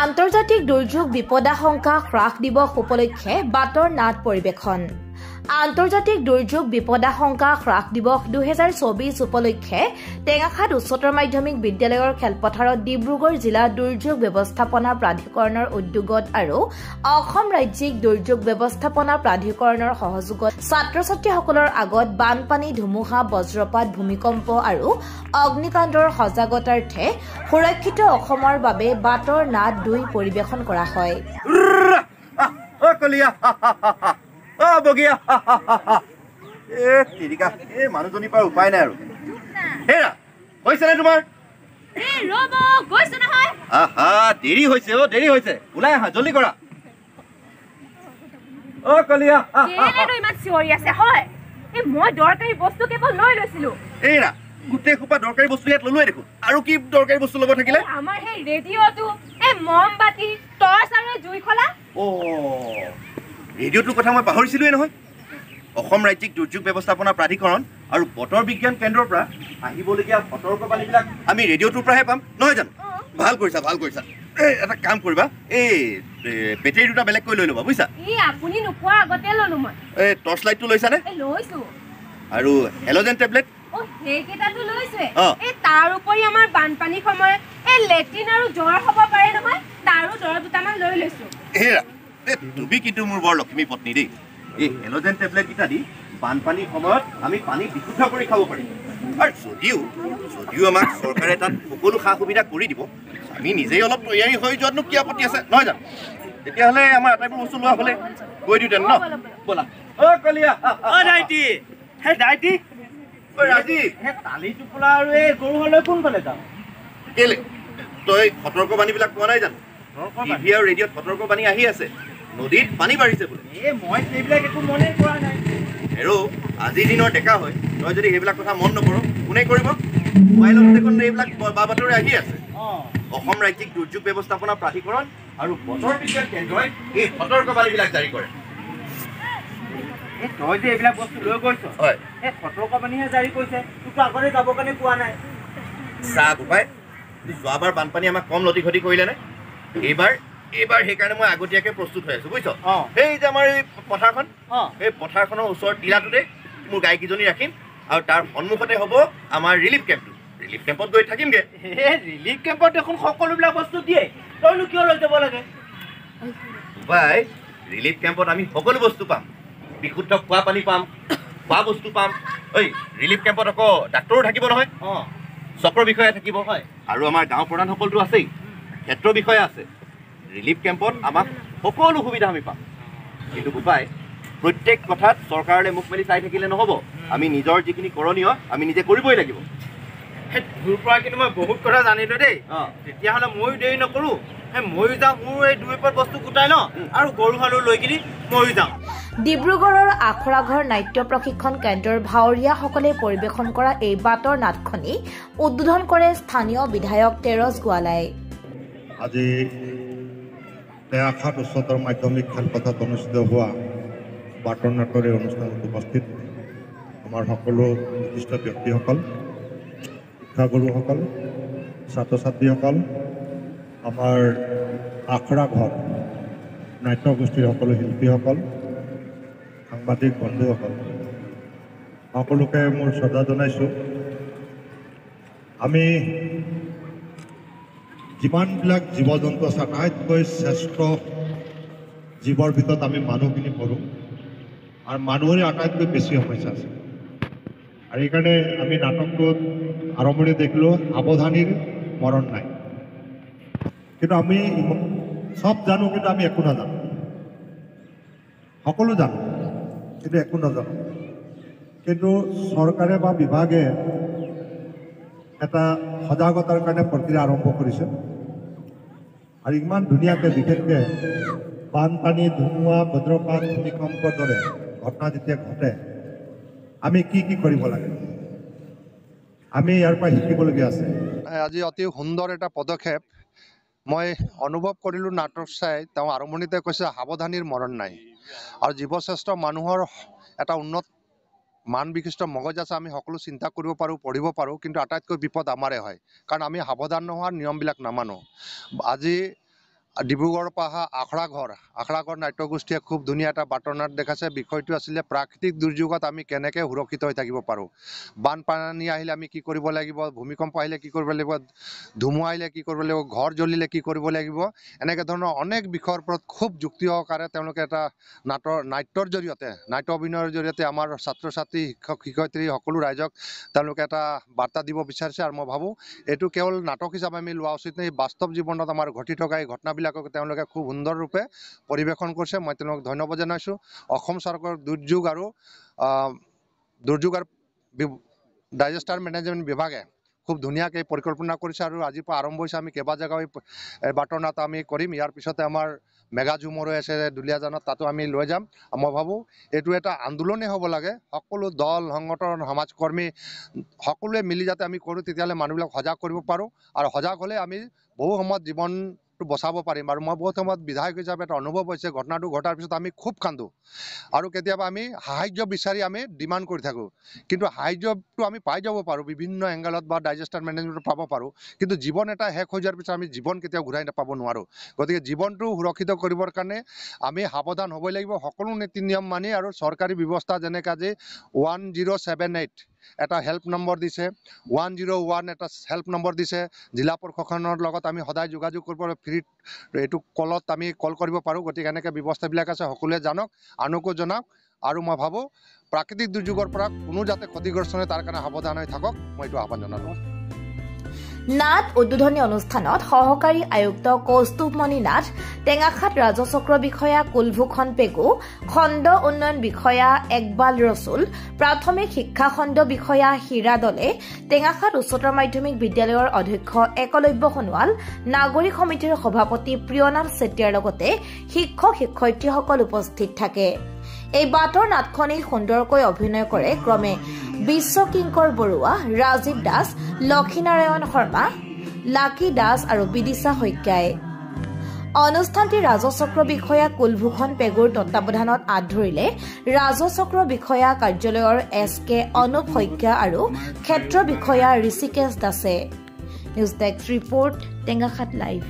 আন্তৰ্জাতিক দুৰ্যোগ বিপদাশংকা হ্ৰাস দিৱস উপলক্ষে বাটৰ নাট পৰিৱেশন। আন্তৰ্জাতিক দুৰ্যোগ বিপদাশংকা হ্ৰাস দিৱস 2024 উপলক্ষে টেঙাখাত উচ্চতৰ মাধ্যমিক বিদ্যালয়ৰ খেলপথাৰত ডিব্ৰুগড় জিলা দুৰ্যোগ ব্যৱস্থাপনা প্ৰাধিকৰণৰ উদ্যোগত আৰু অসম ৰাজ্যিক দুৰ্যোগ ব্যৱস্থাপনা প্ৰাধিকৰণৰ সহযোগত ছাত্ৰ-ছাত্ৰীসকলৰ আগত বানপানী, ধুমুহা, বজ্ৰপাত, ভূমিকম্প আৰু অগ্নিকাণ্ডৰ সজাগতাৰ্থে সুৰক্ষিত অসমৰ বাবে বাটৰ নাট 2 পৰিৱেশন কৰা হয়। বগিয়া তিৰিকা মানুহজনীৰ পৰা উপায় নাই আৰু হেৰা হৈছে নে তোমাৰ দেৰি হৈছে দেৰি হৈছে ওলাই আহা জলদি কৰা কলিয়া মই দৰকাৰী বস্তু কেৱল লৈ লৈছিলো এৰা গোটেই সোপা দৰকাৰী বস্তু ইয়াত ললোৱে দেখোন আৰু কি দৰকাৰী বস্তু ল'ব থাকিলে আমাৰ সেই ৰেডিঅ'টো মমবাতি টৰ্চ আৰু জুই খোলা ৰেডিঅ'টোৰ কথা মই পাহৰিছিলোৱে নহয় অসম ৰাজ্যিক দুৰ্যোগ ব্যৱস্থাপনা প্ৰাধিকৰণ আৰু বতৰ বিজ্ঞান কেন্দ্ৰৰ পৰা আহিবলগীয়া সতৰ্কবাণীবিলাক আমি ৰেডিঅ'টোৰ পৰাহে পাম নহয় জানো ভাল কৰিছা এটা কাম কৰিবা এই বেটেৰী দুটা বেলেগ কৰি লৈ ল'বা বুজিছা আপুনি নোপোৱাৰ আগতে ললো মই এই টৰ্চ লাইটটো লৈছানে লৈছো আৰু হেল'জেন টেবলেট সেইকেইটাতো লৈছোৱে তাৰ উপৰি আমাৰ বানপানীৰ সময়ত লেট্ৰিন আৰু জ্বৰ হ'ব পাৰে নহয় তাৰো দৰৱ দুটামান লৈ লৈছো তুমি কিন্তু মোৰ বৰ লক্ষ্মী পত্নী দেই এই হেল'জেন টেবলেট কেইটা দি বানপানীৰ সময়ত আমি পানী বিশুদ্ধ কৰি খাব পাৰিম আৰু যদিও আমাক চৰকাৰে তাত সকলো সা সুবিধা কৰি দিব আমি নিজেই অলপ তৈয়াৰী হৈ যোৱাতনো কি আপত্তি আছে নহয় জানো তেতিয়াহ'লে আমাৰ আটাইবোৰ বস্তু লোৱা হ'লে গৈ দিওঁতেন ন ব'লা কলিয়া তালি টোপোলা আৰু এই গৰু হ'লে কোনফালে যাওঁ কেলে তই সতৰ্কবাণীবিলাক পোৱা নাই জানো টিভি আৰু ৰেডিঅ'ত সতৰ্কবাণী আহি আছে নদীত পানী বাঢ়িছে বোলে মই সেইবিলাক একো মনেই কৰা নাই আৰু আজিৰ দিনৰ ডেকা হয় তই যদি সেইবিলাক কথা মন নকৰ কোনে কৰিব মোবাইলত দেখোন এইবিলাক বা বাতৰি আহি আছে অসম ৰাজ্যিক দুৰ্যোগ ব্যৱস্থাপনা প্ৰাধিকৰণ আৰু বতৰ বিজ্ঞান কেন্দ্ৰই এই সতৰ্কবাণীবিলাক জাৰি কৰে তই যে এইবিলাক বস্তু লৈ গৈছ হয় এই সতৰ্কবাণীহে জাৰি কৰিছে তোকতো আগতে যাবৰ কাৰণে পোৱা নাই চাহ গোপাই যোৱাবাৰ বানপানী আমাক কম লতি ঘটি কৰিলে নে এইবাৰ সেইকাৰণে মই আগতীয়াকৈ প্ৰস্তুত হৈ আছোঁ বুজিছ সেই যে আমাৰ এই পথাৰখন এই পথাৰখনৰ ওচৰত টিলাটোতে মোৰ গাইকেইজনী ৰাখিম আৰু তাৰ সন্মুখতে হ'ব আমাৰ ৰিলিফ কেম্পত গৈ থাকিমগৈ ৰিলিফ কেম্পত দেখোন সকলোবিলাক বস্তু দিয়ে তইনো কিয় লৈ যাব লাগে গোপাই ৰিলিফ কেম্পত আমি সকলো বস্তু পাম বিশুদ্ধ খোৱা পানী পাম খোৱা বস্তু পাম ঐ ৰিলিফ কেম্পত আকৌ ডাক্তৰো থাকিব নহয় চক্ৰ বিষয়া থাকিব হয় আৰু আমাৰ গাঁও প্ৰধানসকলতো আছেই ক্ষেত্ৰ বিষয়া আছে ৰিলিফ কেম্পত আমাক সকলো সুবিধা আমি পাম কিন্তু গোপাই প্ৰত্যেক কথাত চৰকাৰলৈ মুখ মেলি চাই থাকিলে নহ'ব আমি নিজৰ যিখিনি কৰণীয় আমি নিজে কৰিবই লাগিব তোৰ পৰা কিন্তু মই বহুত কথা জানিলোঁ দেই তেতিয়াহ'লে ময়ো দেৰি নকৰোঁ ময়ো যাওঁ মোৰ এই 2 পট বস্তু গোটাই লওঁ আৰু গৰু হালো লৈ কিনি ময়ো যাওঁ ডিব্ৰুগড়ৰ আখৰাঘৰ নাট্য প্ৰশিক্ষণ কেন্দ্ৰৰ ভাৱৰীয়াসকলে পৰিৱেশন কৰা এই বাটৰ নাটখনি উদ্বোধন কৰে স্থানীয় বিধায়ক তেৰছ গোৱালাই আজি টেঙাখাত উচ্চতৰ মাধ্যমিক খেলপথাৰত অনুষ্ঠিত হোৱা বাটৰ নাটৰ এই অনুষ্ঠানত উপস্থিত আমাৰ সকলো বিশিষ্ট ব্যক্তিসকল শিক্ষাগুৰুসকল ছাত্ৰ ছাত্ৰীসকল আমাৰ আখৰা ঘৰ নাট্যগোষ্ঠীৰ সকলো শিল্পীসকল সাংবাদিক বন্ধুসকল সকলোকে মোৰ শ্ৰদ্ধা জনাইছোঁ আমি যিমানবিলাক জীৱ জন্তু আছে আটাইতকৈ শ্ৰেষ্ঠ জীৱৰ ভিতৰত আমি মানুহখিনি পঢ়োঁ আৰু মানুহৰে আটাইতকৈ বেছি সমস্যা আছে আৰু সেইকাৰণে আমি নাটকটোত আৰম্ভণি দেখিলোঁ সাৱধানীৰ মৰণ নাই কিন্তু আমি চব জানো কিন্তু আমি একো নাজানো সকলো জানো কিন্তু একো নাজানো কিন্তু চৰকাৰে বা বিভাগে এটা সজাগতাৰ কাৰণে প্ৰক্ৰিয়া আৰম্ভ কৰিছে আৰু ইমান ধুনীয়াকৈ বিশেষকৈ বানপানী ধুমুহা বজ্ৰপাত ভূমিকম্পৰ দৰে ঘটনা যেতিয়া ঘটে আমি কি কৰিব লাগে আমি ইয়াৰ পৰা শিকিবলগীয়া আছে আজি অতি সুন্দৰ এটা পদক্ষেপ মই অনুভৱ কৰিলোঁ নাটক চাই তেওঁ আৰম্ভণিতে কৈছে সাৱধানীৰ মৰণ নাই আৰু জীৱশ্ৰেষ্ঠ মানুহৰ এটা উন্নত মান বিশিষ্ট মগজ আছে আমি সকলো চিন্তা কৰিব পাৰোঁ পঢ়িব পাৰোঁ কিন্তু আটাইতকৈ বিপদ আমাৰে হয় কাৰণ আমি সাৱধান নোহোৱাৰ নিয়মবিলাক নামানো আজি ডিব্ৰুগড়ৰ পৰা অহা আখৰাঘৰ নাট্যগোষ্ঠীয়ে খুব ধুনীয়া এটা বাৰ্তানাট দেখাইছে। বিষয়টো আছিলে প্ৰাকৃতিক দুৰ্যোগত আমি কেনেকৈ সুৰক্ষিত হৈ থাকিব পাৰোঁ। বানপানী আহিলে আমি কি কৰিব লাগিব, ভূমিকম্প আহিলে কি কৰিব লাগিব, ধুমুহা আহিলে কি কৰিব লাগিব, ঘৰ জ্বলিলে কি কৰিব লাগিব, এনেকৈ ধৰণৰ অনেক বিষয়ৰ ওপৰত খুব যুক্তি সহকাৰে তেওঁলোকে এটা নাট্যৰ জৰিয়তে, নাট্য অভিনয়ৰ জৰিয়তে আমাৰ ছাত্ৰ ছাত্ৰী, শিক্ষক শিক্ষয়িত্ৰী সকলো ৰাইজক তেওঁলোকে এটা বাৰ্তা দিব বিচাৰিছে। আৰু মই ভাবোঁ এইটো কেৱল নাটক হিচাপে আমি লোৱা উচিত নাই, বাস্তৱ জীৱনত আমাৰ ঘটি থকা এই ঘটনাবিলাক তেওঁলোকে খুব সুন্দৰ ৰূপে পৰিৱেশন কৰিছে। মই তেওঁলোকক ধন্যবাদ জনাইছোঁ। অসম চৰকাৰৰ দুৰ্যোগ আৰু ডিজাষ্টাৰ মেনেজমেণ্ট বিভাগে খুব ধুনীয়াকৈ পৰিকল্পনা কৰিছে আৰু আজিৰ পৰা আৰম্ভ হৈছে। আমি কেইবা জেগাও বাৰ্তানাট আমি কৰিম। ইয়াৰ পিছতে আমাৰ মেগা ঝুমৰ হৈ আছে দুলীয়াজানত, তাতো আমি লৈ যাম। মই ভাবোঁ এইটো এটা আন্দোলনেই হ'ব লাগে। সকলো দল সংগঠন সমাজকৰ্মী সকলোৱে মিলি যাতে আমি কৰোঁ, তেতিয়াহ'লে মানুহবিলাক সজাগ কৰিব পাৰোঁ। আৰু সজাগ হ'লে আমি বহু সময়ত জীৱনটো বচাব পাৰিম। আৰু মই বহুত সময়ত বিধায়ক হিচাপে এটা অনুভৱ হৈছে, ঘটনাটো ঘটাৰ পিছত আমি খুব কান্দোঁ আৰু কেতিয়াবা আমি সাহায্য বিচাৰি আমি ডিমাণ্ড কৰি থাকোঁ। কিন্তু সাহায্যটো আমি পাই যাব পাৰোঁ, বিভিন্ন এংগেলত বা ডিজাষ্টাৰ মেনেজমেণ্টত পাব পাৰোঁ। কিন্তু জীৱন এটা শেষ হৈ যোৱাৰ পিছত আমি জীৱন কেতিয়াও ঘূৰাই নাপাব নোৱাৰোঁ। গতিকে জীৱনটো সুৰক্ষিত কৰিবৰ কাৰণে আমি সাৱধান হ'বই লাগিব, সকলো নীতি নিয়ম মানি। আৰু চৰকাৰী ব্যৱস্থা যেনেকৈ আজি 1078 এটা হেল্প নম্বৰ দিছে, 101 এটা হেল্প নম্বৰ দিছে, জিলা প্ৰশাসনৰ লগত আমি সদায় যোগাযোগ কৰিব ফ্ৰী এইটো কলত আমি কল কৰিব পাৰোঁ। গতিকে এনেকৈ ব্যৱস্থাবিলাক আছে, সকলোৱে জানক, আনকো জনাওক। আৰু মই ভাবোঁ প্ৰাকৃতিক দুৰ্যোগৰ পৰা কোনো যাতে ক্ষতিগ্ৰস্ত নহয় তাৰ কাৰণে সাৱধান হৈ থাকক, মই এইটো আহ্বান জনালোঁ। নাট উদ্বোধনী অনুষ্ঠানত সহকাৰী আয়ুক্ত কৌস্তুভমণি নাথ, টেঙাখাত ৰাজচক্ৰ বিষয়া কুলভূষণ পেগু, খণ্ড উন্নয়ন বিষয়া একবাল ৰচুল, প্ৰাথমিক শিক্ষা খণ্ড বিষয়া হীৰা দলে, টেঙাখাত উচ্চতৰ মাধ্যমিক বিদ্যালয়ৰ অধ্যক্ষ একলব্য সোণোৱাল, নাগৰিক সমিতিৰ সভাপতি প্ৰিয়নাথ চেতিয়াৰ লগতে শিক্ষক শিক্ষয়িত্ৰীসকল উপস্থিত থাকে। এই বাটৰ নাটখনি সুন্দৰকৈ অভিনয় কৰে ক্ৰমে বিশ্বকিংকৰ বৰুৱা, ৰাজীৱ দাস, লক্ষীনাৰায়ণ শৰ্মা, লাকী দাস আৰু বিদিশা শইকীয়াই। অনুষ্ঠানটি ৰাজচক্ৰ বিষয়া কুলভূষণ পেগুৰ তত্বাৱধানত হাত ধৰিলে ৰাজচক্ৰ বিষয়া কাৰ্যালয়ৰ SK অনুপ শইকীয়া আৰু ক্ষেত্ৰ বিষয়া ঋষিকেশ দাসে। News desk report, Tengakhat live.